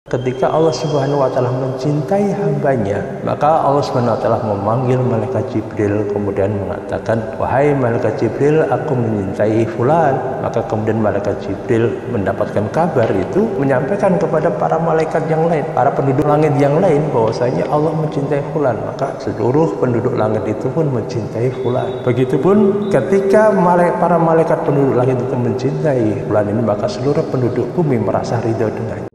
Ketika Allah Subhanahu wa Ta'ala mencintai hambanya, maka Allah Subhanahu wa Ta'ala memanggil malaikat Jibril, kemudian mengatakan, wahai malaikat Jibril, aku mencintai fulan. Maka kemudian malaikat Jibril mendapatkan kabar itu, menyampaikan kepada para malaikat yang lain, para penduduk langit yang lain, bahwasanya Allah mencintai fulan. Maka seluruh penduduk langit itu pun mencintai fulan. Begitupun ketika para malaikat penduduk langit itu mencintai fulan ini, maka seluruh penduduk bumi merasa ridho dengannya.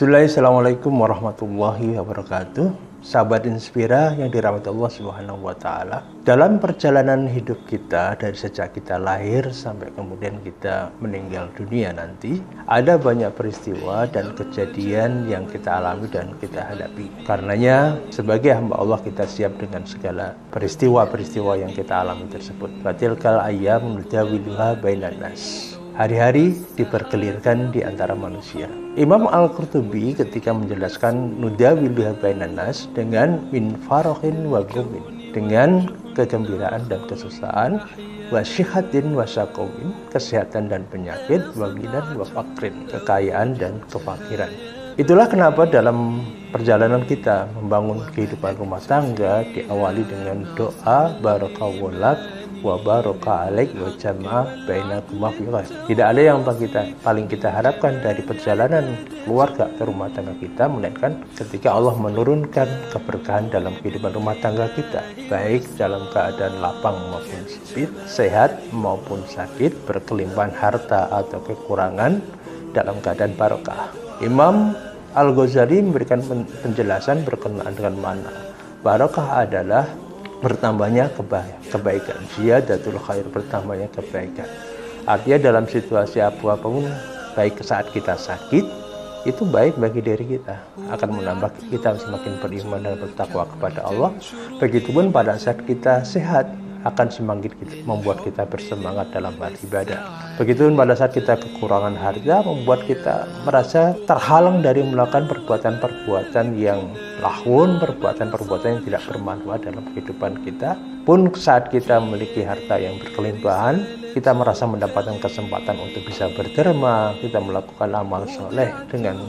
Assalamualaikum warahmatullahi wabarakatuh. Sahabat Inspira yang dirahmati Allah Subhanahu wa Ta'ala, dalam perjalanan hidup kita dari sejak kita lahir sampai kemudian kita meninggal dunia nanti, ada banyak peristiwa dan kejadian yang kita alami dan kita hadapi. Karenanya sebagai hamba Allah kita siap dengan segala peristiwa-peristiwa yang kita alami tersebut. Fatilkal ayyam nudawiluha bainan nas. Hari-hari diperkelirkan di antara manusia. Imam Al-Qurtubi ketika menjelaskan nudawiluha bainan nas dengan min farahin wa gumin, dengan kegembiraan dan kesusahan, wa syihatin wa syaqawin, kesehatan dan penyakit, wa ginan wa fakrin, kekayaan dan kefakiran. Itulah kenapa dalam perjalanan kita membangun kehidupan rumah tangga diawali dengan doa barakawolak wa baraka alaik wa jamaah bainakuma fi khair. Tidak ada yang paling kita harapkan dari perjalanan keluarga atau rumah tangga kita melainkan ketika Allah menurunkan keberkahan dalam kehidupan rumah tangga kita, baik dalam keadaan lapang maupun sempit, sehat maupun sakit, berkelimpahan harta atau kekurangan, dalam keadaan barokah. Imam Al-Ghazali memberikan penjelasan berkenaan dengan mana barokah adalah bertambahnya kebaikan, ziyadatul khair, bertambahnya kebaikan. Artinya dalam situasi apapun, baik saat kita sakit, itu baik bagi diri kita, akan menambah kita semakin beriman dan bertakwa kepada Allah. Begitupun pada saat kita sehat, akan semakin membuat kita bersemangat dalam beribadah. Begitupun pada saat kita kekurangan harta, membuat kita merasa terhalang dari melakukan perbuatan-perbuatan yang lahun, perbuatan-perbuatan yang tidak bermanfaat dalam kehidupan kita. Pun saat kita memiliki harta yang berkelimpahan, kita merasa mendapatkan kesempatan untuk bisa berderma, kita melakukan amal soleh dengan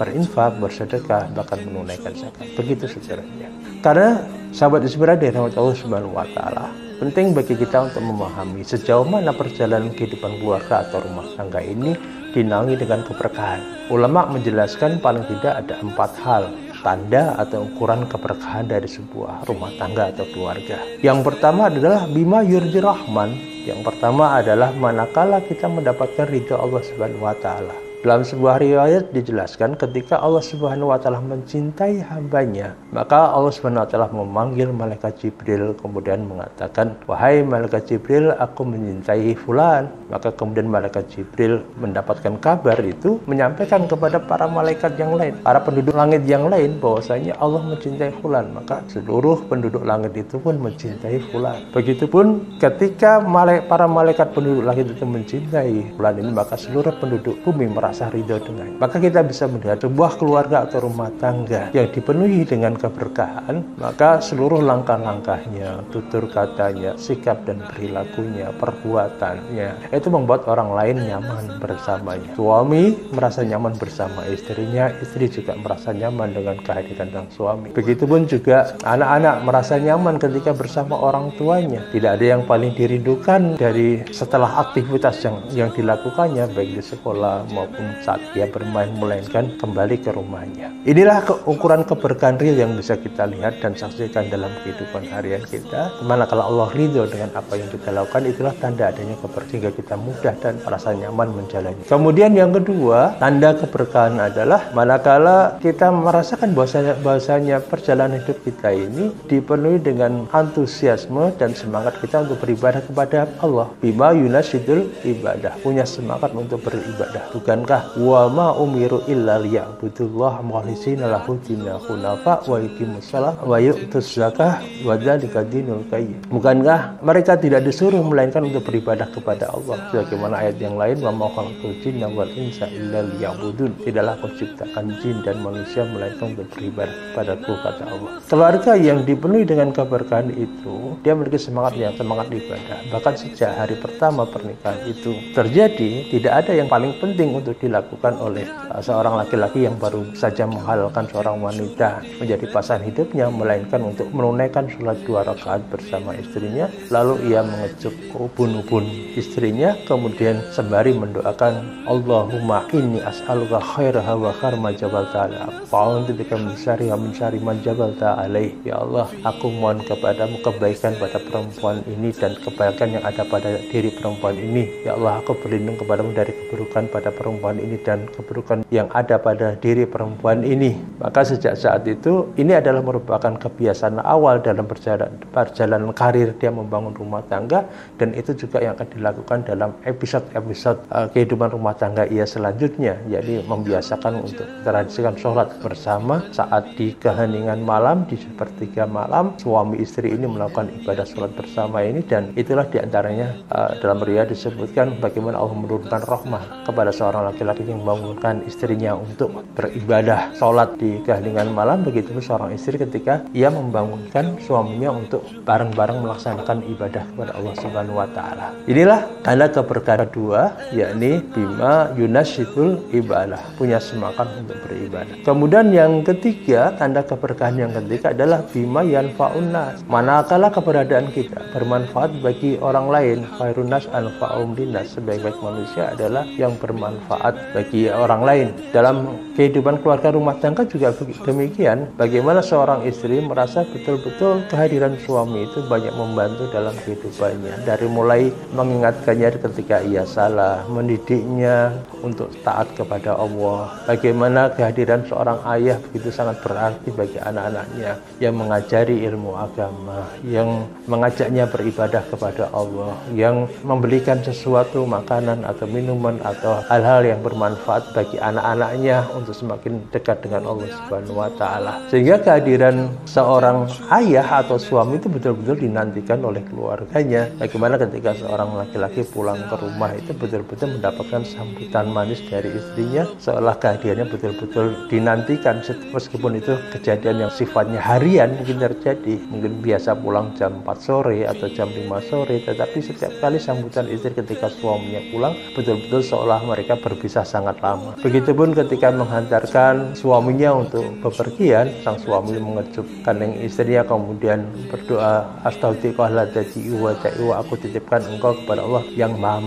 berinfak, bersedekah, bahkan menunaikan zakat. Begitu seterusnya. Karena sahabat Inspira dirahmati Allah Subhanahu wa Ta'ala, penting bagi kita untuk memahami sejauh mana perjalanan kehidupan keluarga atau rumah tangga ini dinaungi dengan keberkahan. Ulama menjelaskan paling tidak ada 4 hal tanda atau ukuran keberkahan dari sebuah rumah tangga atau keluarga. Yang pertama adalah bima yurdi rahman. Yang pertama adalah manakala kita mendapatkan ridha Allah Subhanahu wa Ta'ala. Dalam sebuah riwayat dijelaskan ketika Allah Subhanahu wa Ta'ala mencintai hambanya, maka Allah Subhanahu wa Ta'ala memanggil malaikat Jibril, kemudian mengatakan, wahai malaikat Jibril, aku mencintai fulan. Maka kemudian malaikat Jibril mendapatkan kabar itu, menyampaikan kepada para malaikat yang lain, para penduduk langit yang lain, bahwasanya Allah mencintai fulan. Maka seluruh penduduk langit itu pun mencintai fulan. Begitupun ketika para malaikat penduduk langit itu mencintai fulan ini, maka seluruh penduduk bumi merasa ridho dengan. Maka kita bisa melihat sebuah keluarga atau rumah tangga yang dipenuhi dengan keberkahan, maka seluruh langkah-langkahnya, tutur katanya, sikap dan perilakunya, perbuatannya, itu membuat orang lain nyaman bersamanya. Suami merasa nyaman bersama istrinya, istri juga merasa nyaman dengan kehadiran sang suami. Begitupun juga anak-anak merasa nyaman ketika bersama orang tuanya. Tidak ada yang paling dirindukan dari setelah aktivitas yang dilakukannya, baik di sekolah maupun saat dia bermain, melainkan kembali ke rumahnya. Inilah ukuran keberkahan real yang bisa kita lihat dan saksikan dalam kehidupan harian kita. Manakala Allah ridho dengan apa yang kita lakukan, itulah tanda adanya keberkahan, sehingga kita mudah dan merasa nyaman menjalani. Kemudian yang kedua, tanda keberkahan adalah manakala kita merasakan bahwasanya perjalanan hidup kita ini dipenuhi dengan antusiasme dan semangat kita untuk beribadah kepada Allah. Bima yunasidul ibadah, punya semangat untuk beribadah, bukan bukankah wa ma umiru illa liya'budullaha mukhlishina lahu dina hunafa wa yuqimus shalah wa yu'tuz zakah wa dzalika dinul qayyim. Bukankah mereka tidak disuruh melainkan untuk beribadah kepada Allah, sebagaimana ayat yang lain, wa ma khalaqtul jinna wal insa illa liya'budun. Tidaklah aku ciptakan jin dan manusia melainkan untuk beribadah kepadaku, kata Allah. Keluarga yang dipenuhi dengan keberkahan itu, dia memiliki semangat ibadah. Bahkan sejak hari pertama pernikahan itu terjadi, tidak ada yang paling penting untuk dilakukan oleh seorang laki-laki yang baru saja menghalalkan seorang wanita menjadi pasangan hidupnya, melainkan untuk menunaikan sholat 2 rakaat bersama istrinya, lalu ia mengejuk ubun-ubun istrinya, kemudian sembari mendoakan, Allahumma inni as'aluka khairaha wa khair ma jabalta ala fa'udzu bika min syarriha min syarri ma jabalta alaih. Ya Allah, aku mohon kepadamu kebaikan pada perempuan ini dan kebaikan yang ada pada diri perempuan ini. Ya Allah, aku berlindung kepadamu dari keburukan pada perempuan ini dan keburukan yang ada pada diri perempuan ini. Maka sejak saat itu, ini adalah merupakan kebiasaan awal dalam perjalanan karir dia membangun rumah tangga, dan itu juga yang akan dilakukan dalam episode-episode kehidupan rumah tangga ia selanjutnya, yaitu membiasakan untuk tradisikan sholat bersama saat di keheningan malam, di sepertiga malam suami istri ini melakukan ibadah sholat bersama ini. Dan itulah diantaranya dalam riwayat disebutkan bagaimana Allah menurunkan rahmah kepada seorang laki-laki yang membangunkan istrinya untuk beribadah sholat di keheningan malam. Begitu pun seorang istri ketika ia membangunkan suaminya untuk bareng-bareng melaksanakan ibadah kepada Allah Subhanahu wa Ta'ala. Inilah tanda keberkahan kedua, yakni bima yunasyidul ibadah, punya semangat untuk beribadah. Kemudian yang ketiga, tanda keberkahan yang ketiga adalah bima yanfa'un nas, manakala keberadaan kita bermanfaat bagi orang lain. Khairun nas anfa'um linnas, sebaik-baik manusia adalah yang bermanfaat bagi orang lain. Dalam kehidupan keluarga rumah tangga juga demikian. Bagaimana seorang istri merasa betul-betul kehadiran suami itu banyak membantu dalam kehidupannya, dari mulai mengingatkannya ketika ia salah, mendidiknya untuk taat kepada Allah. Bagaimana kehadiran seorang ayah begitu sangat berarti bagi anak-anaknya, yang mengajari ilmu agama, yang mengajaknya beribadah kepada Allah, yang membelikan sesuatu makanan atau minuman atau hal-hal yang bermanfaat bagi anak-anaknya untuk semakin dekat dengan Allah Subhanahu wa Ta'ala. Sehingga kehadiran seorang ayah atau suami itu betul-betul dinantikan oleh keluarganya. Bagaimana ketika seorang laki-laki pulang ke rumah itu betul-betul mendapatkan sambutan manis dari istrinya, seolah kehadirannya betul-betul dinantikan, meskipun itu kejadian yang sifatnya harian mungkin terjadi, mungkin biasa pulang jam 4 sore atau jam 5 sore, tetapi setiap kali sambutan istri ketika suaminya pulang betul-betul seolah mereka berpisah sangat lama. Begitupun ketika menghantarkan suaminya untuk bepergian, sang suami mengejutkan istrinya, kemudian berdoa, Astagfirullahaladzim, aku titipkan engkau kepada Allah yang maha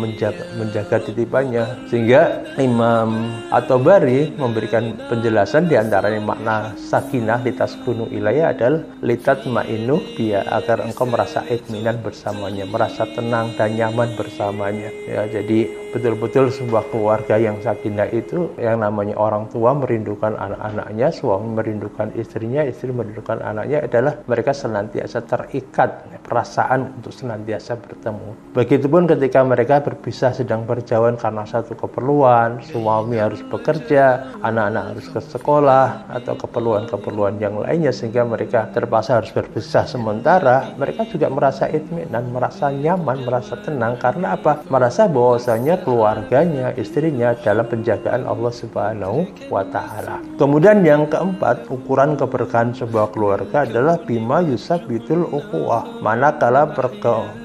menjaga titipannya. Sehingga Imam At-Tabari memberikan penjelasan diantaranya makna sakinah litaskunu ilayya adalah litatmainu biya, agar engkau merasa itminan bersamanya, merasa tenang dan nyaman bersamanya. Ya, jadi betul-betul sebuah keluarga yang sakinah itu yang namanya orang tua merindukan anak-anaknya, suami merindukan istrinya, istri merindukan anaknya, adalah mereka senantiasa terikat perasaan untuk senantiasa bertemu. Begitupun ketika mereka berpisah sedang berjauhan karena satu keperluan, suami harus bekerja, anak-anak harus ke sekolah atau keperluan-keperluan yang lainnya, sehingga mereka terpaksa harus berpisah sementara, mereka juga merasa itminan, merasa nyaman, merasa tenang. Karena apa? Merasa bahwasanya keluarganya, istrinya dalam penjagaan Allah Subhanahu wa Ta'ala. Kemudian yang keempat, ukuran keberkahan sebuah keluarga adalah bima yusabitul ukhuwah, manakala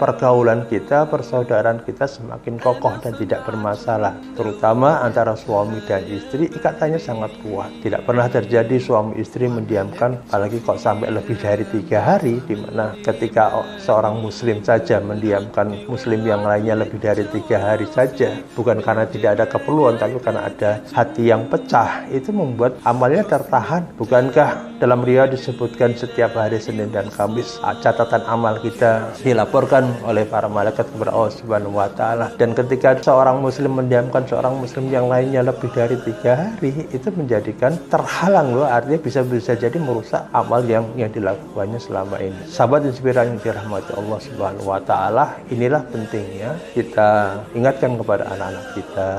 pergaulan kita, persaudaraan kita semakin kokoh dan tidak bermasalah, terutama antara suami dan istri, ikatannya sangat kuat. Tidak pernah terjadi suami istri mendiamkan, apalagi kok sampai lebih dari 3 hari, di mana ketika seorang muslim saja mendiamkan muslim yang lainnya lebih dari 3 hari saja, bukan karena tidak ada keperluan, tapi karena ada hati yang pecah, itu membuat amalnya tertahan. Bukankah dalam riwayat disebutkan setiap hari Senin dan Kamis catatan amal kita dilaporkan oleh para malaikat kepada Allah Subhanahu wa Ta'ala, dan ketika seorang muslim mendiamkan seorang muslim yang lainnya lebih dari 3 hari, itu menjadikan terhalang loh, artinya bisa jadi merusak amal yang dilakukannya selama ini. Sahabat inspirasi yang dirahmati Allah Subhanahu wa Ta'ala, inilah pentingnya kita ingatkan kepada anak-anak kita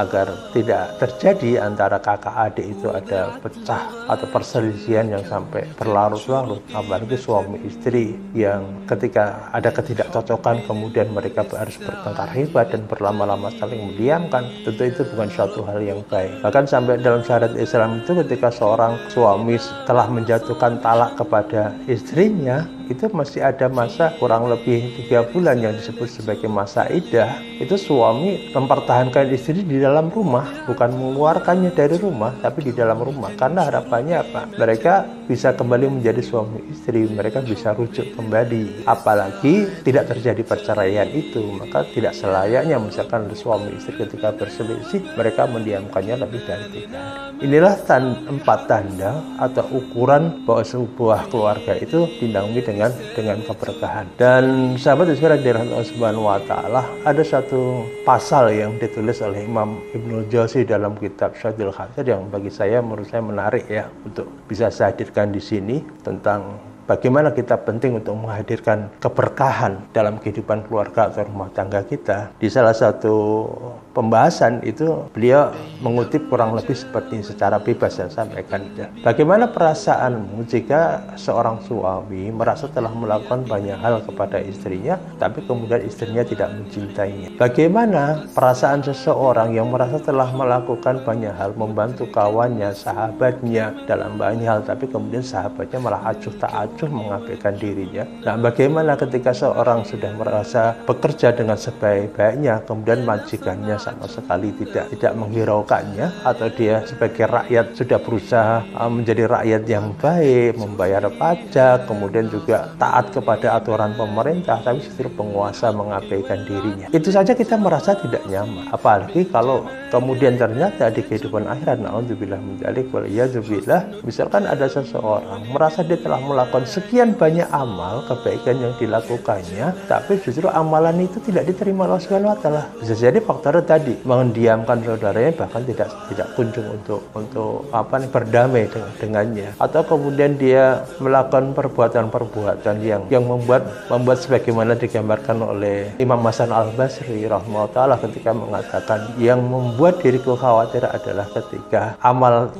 agar tidak terjadi antara kakak adik itu ada pecah atau perselisihan yang sampai berlarut-larut, apalagi suami istri yang ketika ada ketidakcocokan kemudian mereka harus bertengkar hebat dan berlama-lama saling mendiamkan. Tentu itu bukan suatu hal yang baik. Bahkan sampai dalam syariat Islam itu ketika seorang suami telah menjatuhkan talak kepada istrinya, itu masih ada masa kurang lebih 3 bulan yang disebut sebagai masa iddah. Itu suami mempertahankan istri di dalam rumah, bukan mengeluarkannya dari rumah, tapi di dalam rumah. Karena harapannya apa? Mereka bisa kembali menjadi suami istri, mereka bisa rujuk kembali. Apalagi tidak terjadi perceraian itu, maka tidak selayaknya misalkan suami istri ketika berselisih, mereka mendiamkannya lebih dari 3 hari. Inilah 4 tanda atau ukuran bahwa sebuah keluarga itu dinaungi dengan keberkahan. Dan sahabat Isra dirahmati Allah Subhanahu wa taala, ada satu pasal yang ditulis oleh Imam Ibnul Jauzi dalam kitab Syadil Khatir yang menurut saya menarik ya untuk bisa saya hadirkan di sini, tentang bagaimana kita penting untuk menghadirkan keberkahan dalam kehidupan keluarga atau rumah tangga kita. Di salah satu pembahasan itu beliau mengutip kurang lebih seperti secara bebas yang sampaikan. Bagaimana perasaanmu jika seorang suami merasa telah melakukan banyak hal kepada istrinya, tapi kemudian istrinya tidak mencintainya? Bagaimana perasaan seseorang yang merasa telah melakukan banyak hal, membantu kawannya, sahabatnya dalam banyak hal, tapi kemudian sahabatnya malah acuh tak acuh mengabaikan dirinya? Nah, bagaimana ketika seorang sudah merasa bekerja dengan sebaik-baiknya, kemudian majikannya sama sekali tidak menghiraukannya, atau dia sebagai rakyat sudah berusaha menjadi rakyat yang baik, membayar pajak, kemudian juga taat kepada aturan pemerintah, tapi justru penguasa mengabaikan dirinya. Itu saja kita merasa tidak nyaman. Apalagi kalau kemudian ternyata di kehidupan akhirat, naudzubillah min dzalik wal iyadzubillah, misalkan ada seseorang merasa dia telah melakukan sekian banyak amal kebaikan yang dilakukannya, tapi justru amalan itu tidak diterima Allah Subhanahu wa taala. Bisa jadi faktornya tadi mendiamkan saudaranya, bahkan tidak kunjung untuk berdamai dengannya, atau kemudian dia melakukan perbuatan-perbuatan yang membuat sebagaimana digambarkan oleh Imam Hasan Al-Basri rahimahullah taala ketika mengatakan, yang membuat diriku khawatir adalah ketika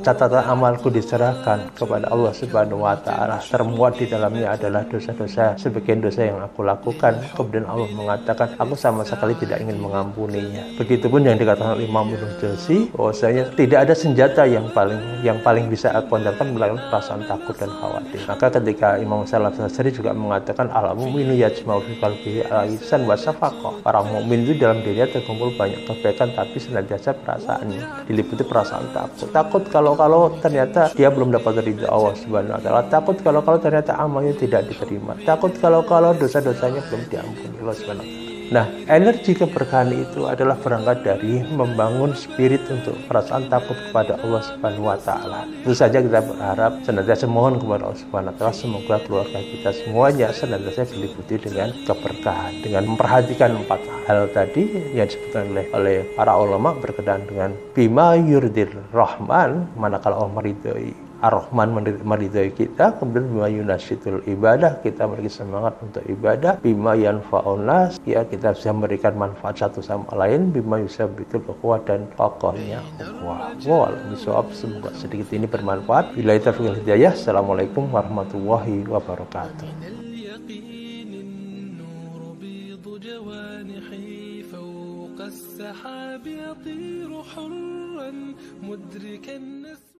catatan amalku diserahkan kepada Allah Subhanahu wa taala, termuat di dalamnya adalah dosa-dosa, sebagian dosa yang aku lakukan, kemudian Allah mengatakan aku sama sekali tidak ingin mengampuninya. Begitupun yang dikatakan oleh Imam Ibnul Jauzi, bahwasanya tidak ada senjata yang paling bisa aku andalkan melawan perasaan takut dan khawatir. Maka ketika Imam Salaf Basri juga mengatakan, al-mu'minu yajma'u fi qalbihi al-ihsan wa shafaqah. Para mukmin itu dalam dirinya terkumpul banyak kebaikan, tapi senantiasa perasaannya diliputi perasaan takut kalau ternyata dia belum dapat ridha Allah Subhanahu wa taala, takut kalau ternyata amalnya tidak diterima, takut kalau dosa-dosanya belum diampuni Allah Subhanahu wa taala. Nah, energi keberkahan itu adalah berangkat dari membangun spirit untuk perasaan takut kepada Allah Subhanahu wa taala. Tentu saja kita berharap senantiasa mohon kepada Allah Subhanahu wa taala, semoga keluarga kita semuanya senantiasa diliputi dengan keberkahan, dengan memperhatikan 4 hal tadi yang disebutkan oleh para ulama berkaitan dengan bima yurdir rahman, manakala Allah meridhoi Ar-Rahman meridhai kita, kemudian bima yunasyitul ibadah, kita memiliki semangat untuk ibadah, bima yanfa'un nas, ya kita bisa memberikan manfaat satu sama lain, bima yusabbitul ukhuwah, dan kokohnya ukhuwah. Semoga sedikit ini bermanfaat. Billahi taufiq wal hidayah. Assalamualaikum warahmatullahi wabarakatuh. السحاب يطير حرا مدركا